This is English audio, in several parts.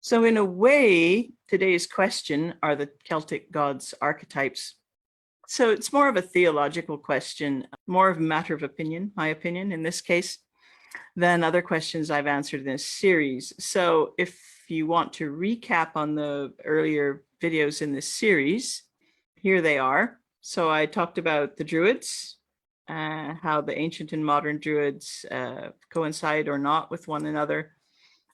So in a way, today's question, are the Celtic gods archetypes? So it's more of a theological question, more of a matter of opinion, my opinion in this case, than other questions I've answered in this series. So if you want to recap on the earlier videos in this series, here they are. So I talked about the Druids, how the ancient and modern Druids coincide or not with one another.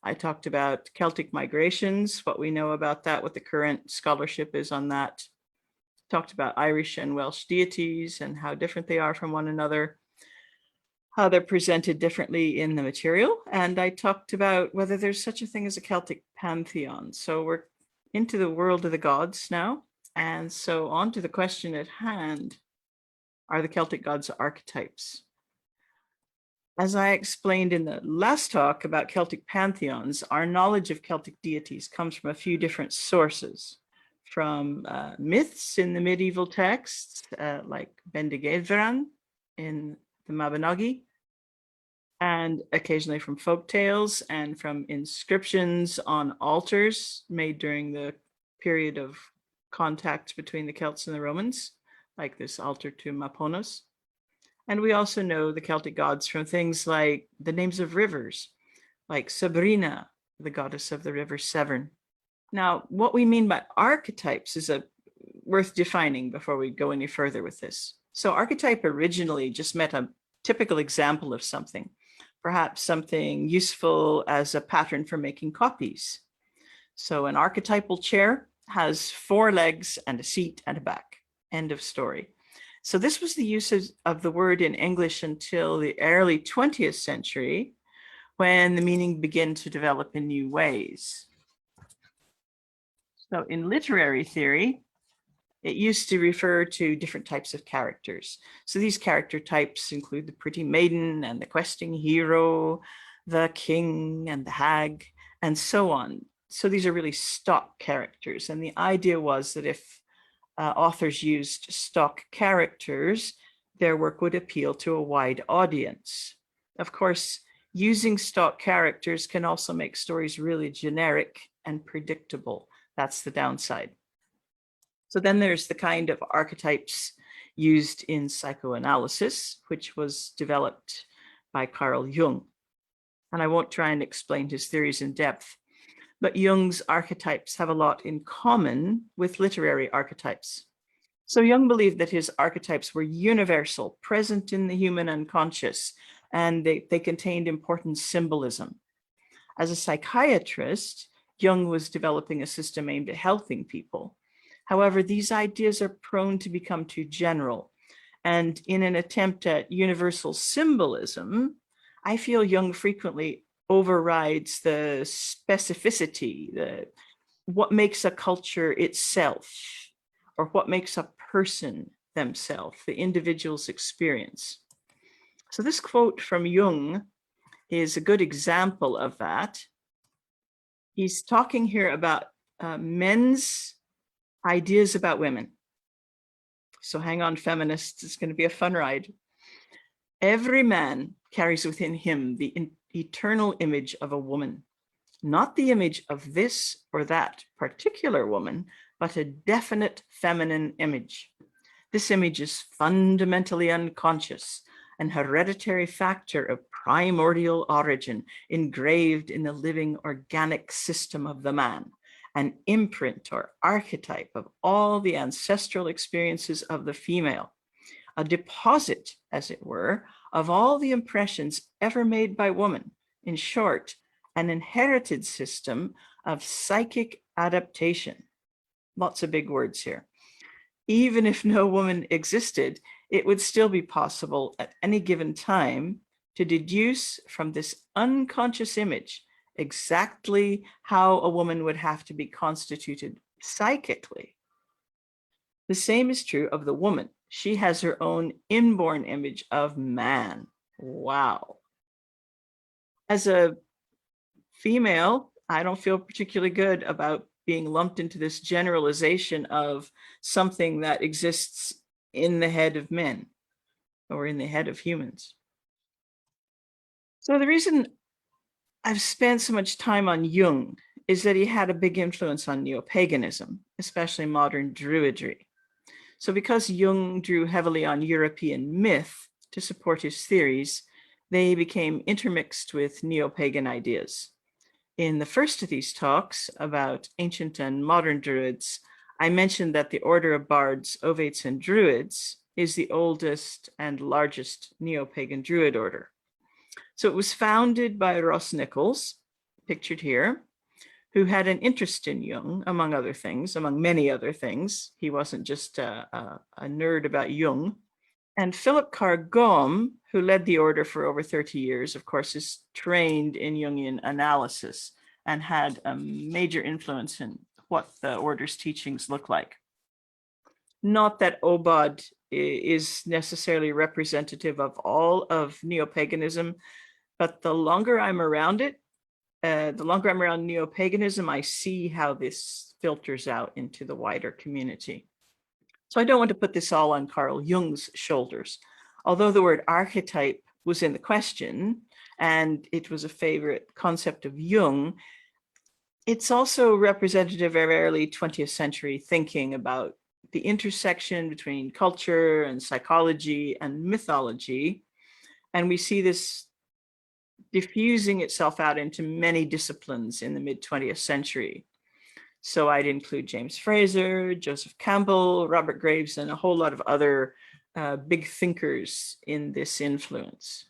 I talked about Celtic migrations, what we know about that, what the current scholarship is on that. Talked about Irish and Welsh deities and how different they are from one another, how they're presented differently in the material. And I talked about whether there's such a thing as a Celtic pantheon. So we're into the world of the gods now. And so on to the question at hand, are the Celtic gods archetypes? As I explained in the last talk about Celtic pantheons, our knowledge of Celtic deities comes from a few different sources, from myths in the medieval texts, like Bendigeidfran in the Mabinogi, and occasionally from folk tales and from inscriptions on altars made during the period of contact between the Celts and the Romans, like this altar to Maponos. And we also know the Celtic gods from things like the names of rivers, like Sabrina, the goddess of the river Severn. Now, what we mean by archetypes is worth defining before we go any further with this. So archetype originally just meant a typical example of something, perhaps something useful as a pattern for making copies. So an archetypal chair has 4 legs and a seat and a back. End of story. So this was the use of the word in English until the early 20th century, when the meaning began to develop in new ways. So in literary theory, it used to refer to different types of characters. So these character types include the pretty maiden and the questing hero, the king and the hag, and so on. So these are really stock characters. And the idea was that if authors used stock characters, their work would appeal to a wide audience. Of course, using stock characters can also make stories really generic and predictable. That's the downside. So then there's the kind of archetypes used in psychoanalysis, which was developed by Carl Jung. And I won't try and explain his theories in depth, but Jung's archetypes have a lot in common with literary archetypes. So Jung believed that his archetypes were universal, present in the human unconscious, and they contained important symbolism. As a psychiatrist, Jung was developing a system aimed at helping people. However, these ideas are prone to become too general. And in an attempt at universal symbolism, I feel Jung frequently overrides the specificity, what makes a culture itself, or what makes a person themselves, the individual's experience. So this quote from Jung is a good example of that. He's talking here about men's ideas about women. So hang on, feminists, it's going to be a fun ride. Every man carries within him the eternal image of a woman, not the image of this or that particular woman, but a definite feminine image. This image is fundamentally unconscious, an hereditary factor of primordial origin engraved in the living organic system of the man, an imprint or archetype of all the ancestral experiences of the female, a deposit, as it were, of all the impressions ever made by woman. In short, an inherited system of psychic adaptation. Lots of big words here. Even if no woman existed, it would still be possible at any given time to deduce from this unconscious image exactly how a woman would have to be constituted psychically. The same is true of the woman. She has her own inborn image of man. Wow. As a female, I don't feel particularly good about being lumped into this generalization of something that exists in the head of men or in the head of humans. So the reason I've spent so much time on Jung is that he had a big influence on neopaganism, especially modern Druidry. So because Jung drew heavily on European myth to support his theories, they became intermixed with neo-pagan ideas. In the first of these talks about ancient and modern Druids, I mentioned that the order of bards, ovates, and druids is the oldest and largest neo-pagan Druid order. So it was founded by Ross Nichols, pictured here, who had an interest in Jung, among other things, among many other things. He wasn't just a nerd about Jung. And Philip Carr-Gomm, who led the order for over 30 years, of course, is trained in Jungian analysis and had a major influence in what the order's teachings look like. Not that Obod is necessarily representative of all of neo-paganism, but the longer I'm around it, the longer I'm around neo-paganism, I see how this filters out into the wider community. So I don't want to put this all on Carl Jung's shoulders. Although the word archetype was in the question, and it was a favorite concept of Jung, it's also representative of early 20th century thinking about the intersection between culture and psychology and mythology. And we see this diffusing itself out into many disciplines in the mid-20th century. So I'd include James Fraser, Joseph Campbell, Robert Graves, and a whole lot of other big thinkers in this influence.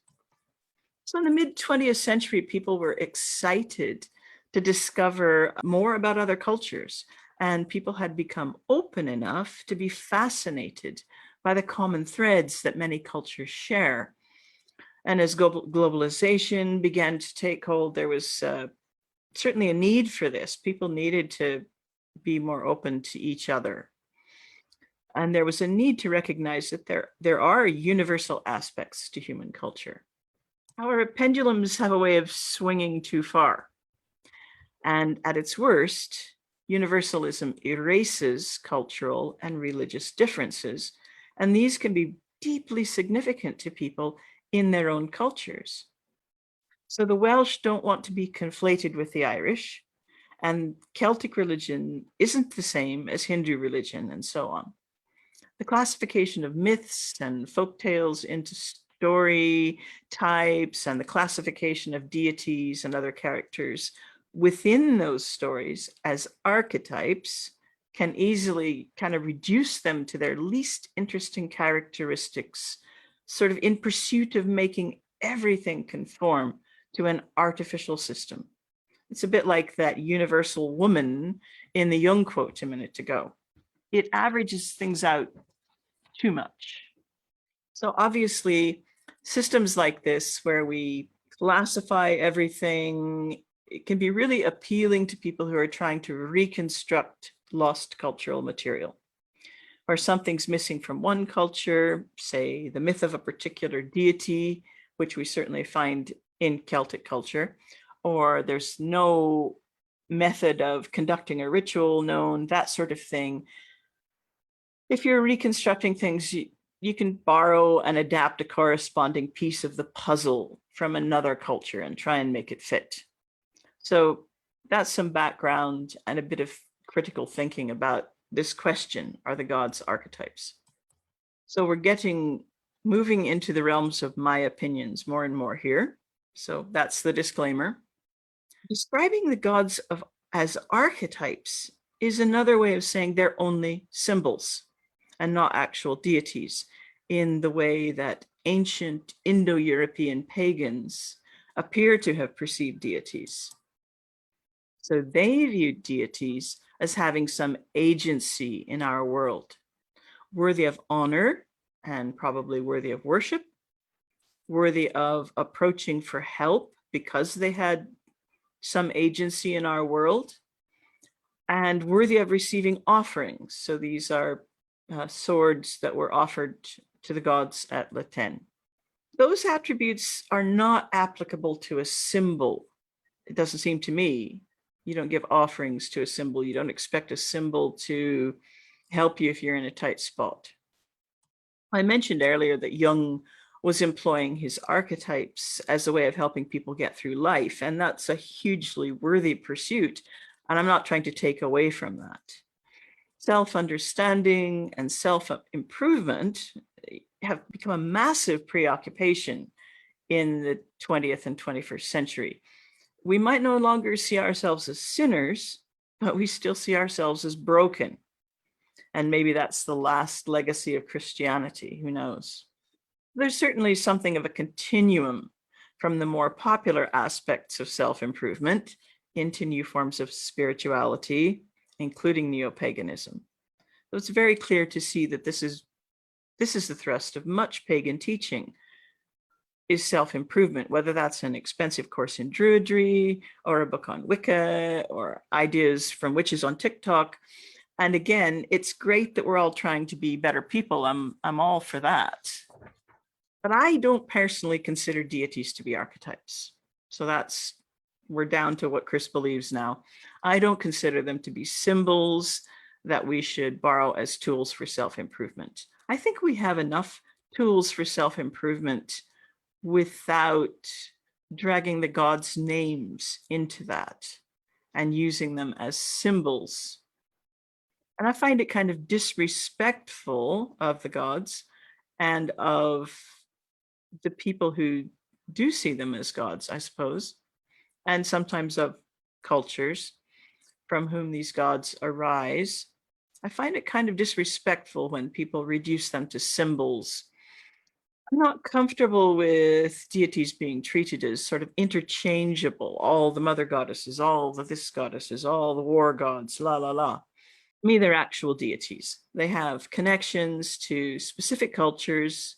So in the mid-20th century, people were excited to discover more about other cultures, and people had become open enough to be fascinated by the common threads that many cultures share. And as globalization began to take hold, there was certainly a need for this. People needed to be more open to each other. And there was a need to recognize that there are universal aspects to human culture. However, pendulums have a way of swinging too far. And at its worst, universalism erases cultural and religious differences. And these can be deeply significant to people in their own cultures. So the Welsh don't want to be conflated with the Irish, and Celtic religion isn't the same as Hindu religion, and so on. The classification of myths and folk tales into story types and the classification of deities and other characters within those stories as archetypes can easily kind of reduce them to their least interesting characteristics, sort of in pursuit of making everything conform to an artificial system. It's a bit like that universal woman in the Jung quote a minute ago. It averages things out too much. So obviously, systems like this, where we classify everything, it can be really appealing to people who are trying to reconstruct lost cultural material. Or something's missing from one culture, say the myth of a particular deity, which we certainly find in Celtic culture, or there's no method of conducting a ritual known, that sort of thing. If you're reconstructing things, you can borrow and adapt a corresponding piece of the puzzle from another culture and try and make it fit. So that's some background and a bit of critical thinking about this question, are the gods archetypes? So we're moving into the realms of my opinions more and more here. So that's the disclaimer. Describing the gods as archetypes is another way of saying they're only symbols and not actual deities, in the way that ancient Indo-European pagans appear to have perceived deities. So they viewed deities as having some agency in our world, worthy of honor and probably worthy of worship, worthy of approaching for help because they had some agency in our world, and worthy of receiving offerings. So these are swords that were offered to the gods at Latin. Those attributes are not applicable to a symbol. It doesn't seem to me. You don't give offerings to a symbol. You don't expect a symbol to help you if you're in a tight spot. I mentioned earlier that Jung was employing his archetypes as a way of helping people get through life, and that's a hugely worthy pursuit. And I'm not trying to take away from that. Self-understanding and self-improvement have become a massive preoccupation in the 20th and 21st century. We might no longer see ourselves as sinners, but we still see ourselves as broken. And maybe that's the last legacy of Christianity, who knows? There's certainly something of a continuum from the more popular aspects of self-improvement into new forms of spirituality, including neopaganism. So it's very clear to see that this is the thrust of much pagan teaching, is self-improvement, whether that's an expensive course in Druidry or a book on Wicca or ideas from witches on TikTok. And again, it's great that we're all trying to be better people. I'm all for that. But I don't personally consider deities to be archetypes. So we're down to what Chris believes now. I don't consider them to be symbols that we should borrow as tools for self-improvement. I think we have enough tools for self-improvement without dragging the gods' names into that and using them as symbols. And I find it kind of disrespectful of the gods and of the people who do see them as gods, I suppose, and sometimes of cultures from whom these gods arise. I find it kind of disrespectful when people reduce them to symbols. I'm not comfortable with deities being treated as sort of interchangeable, all the mother goddesses, all the this goddesses, all the war gods, la la la. To me, they're actual deities. They have connections to specific cultures,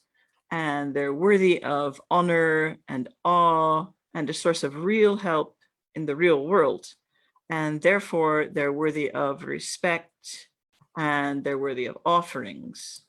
and they're worthy of honor and awe and a source of real help in the real world. And therefore, they're worthy of respect and they're worthy of offerings.